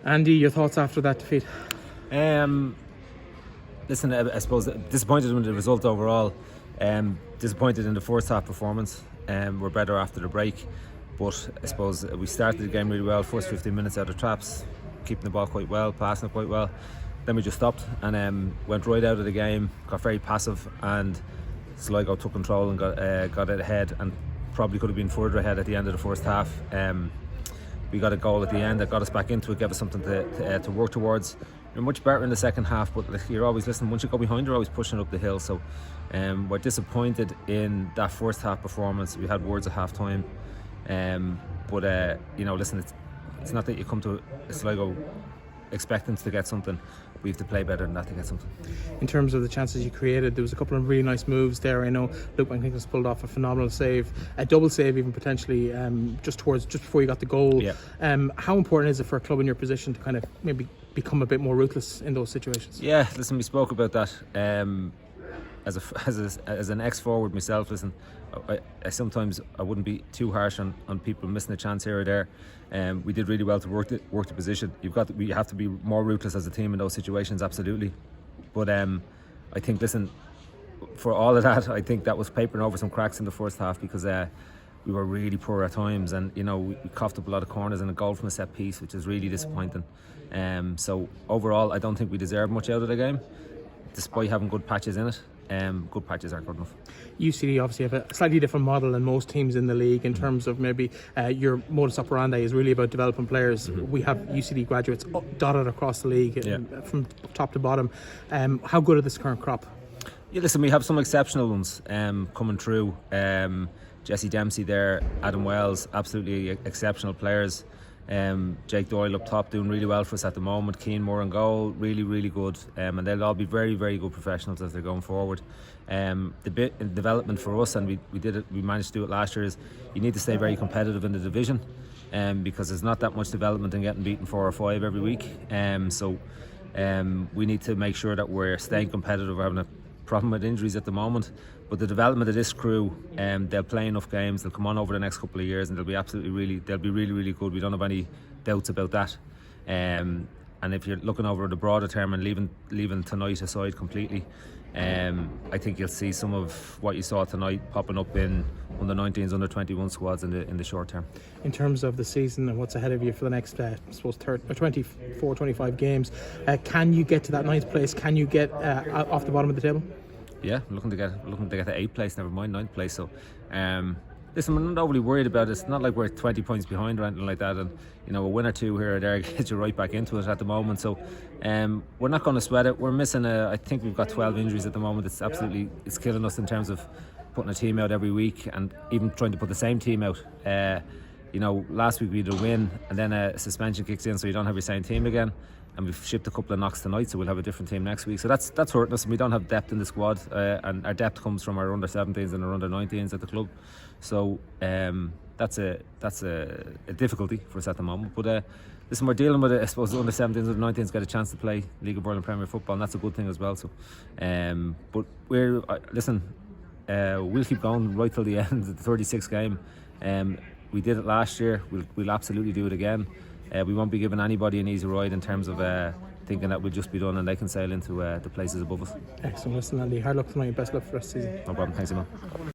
Andy, your thoughts after that defeat? Listen, I suppose disappointed with the result overall. Disappointed in the first half performance. We're better after the break, but I suppose we started the game really well. First 15 minutes out of traps, keeping the ball quite well, passing it quite well. Then we just stopped and went right out of the game. Got very passive, and Sligo took control and got it ahead, and probably could have been further ahead at the end of the first half. We got a goal at the end that got us back into it, gave us something to work towards. You're much better in the second half, but you're always listening. Once you go behind, you're always pushing up the hill. So we're disappointed in that first half performance. We had words at half time, but listen, it's not that you come to Sligo expecting to get something. We have to play better than that to get something. In terms of the chances you created, there was a couple of really nice moves there. I know Luke Van Kinkles pulled off a phenomenal save, a double save even potentially, just before you got the goal. Yeah. How important is it for a club in your position to kind of maybe become a bit more ruthless in those situations? Yeah, listen, we spoke about that. As an ex-forward myself, listen, I sometimes I wouldn't be too harsh on people missing a chance here or there. We did really well to work the position. We have to be more ruthless as a team in those situations, absolutely. But I think, listen, for all of that, I think that was papering over some cracks in the first half, because we were really poor at times, and we coughed up a lot of corners and a goal from a set piece, which is really disappointing. So overall, I don't think we deserved much out of the game, despite having good patches in it. Good patches aren't good enough. UCD obviously have a slightly different model than most teams in the league in terms of maybe your modus operandi is really about developing players. We have UCD graduates dotted across the league, from top to bottom. How good are this current crop? Yeah, listen, we have some exceptional ones coming through. Jesse Dempsey there, Adam Wells, absolutely exceptional players. Jake Doyle up top doing really well for us at the moment. Keane Moore and goal, really, really good. And they'll all be very, very good professionals as they're going forward. The bit in development for us, and we managed to do it last year, is you need to stay very competitive in the division, because there's not that much development in getting beaten 4 or 5 every week. So we need to make sure that we're staying competitive. We're having a problem with injuries at the moment, but the development of this crew, they'll play enough games, they'll come on over the next couple of years, and they'll be really, really good. We don't have any doubts about that. And if you're looking over the broader term and leaving tonight aside completely, I think you'll see some of what you saw tonight popping up in under 19s, under 21 squads in the short term. In terms of the season and what's ahead of you for the next, I suppose, 24, 25 games, can you get to that 9th place? Can you get off the bottom of the table? Yeah, looking to get to 8th place, never mind 9th place. So, listen, we're not overly worried about it. It's not like we're 20 points behind or anything like that, and a win or two here or there gets you right back into it at the moment. So we're not going to sweat it. We're missing I think we've got 12 injuries at the moment. It's killing us in terms of putting a team out every week, and even trying to put the same team out. Last week we had a win, and then a suspension kicks in, so you don't have your same team again. And we've shipped a couple of knocks tonight, so we'll have a different team next week. So that's hurting us, and we don't have depth in the squad, and our depth comes from our under 17s and our under 19s at the club. So that's a difficulty for us at the moment. But listen, we're dealing with it. I suppose the under 17s and under 19s get a chance to play League of Ireland Premier Football, and that's a good thing as well. So, but we'll keep going right till the end of the 36th game. We did it last year. We'll absolutely do it again. We won't be giving anybody an easy ride in terms of thinking that we'll just be done and they can sail into the places above us. Excellent. Listen, Andy, hard luck tonight. Best luck for the rest of the season. No problem. Thanks, Emil.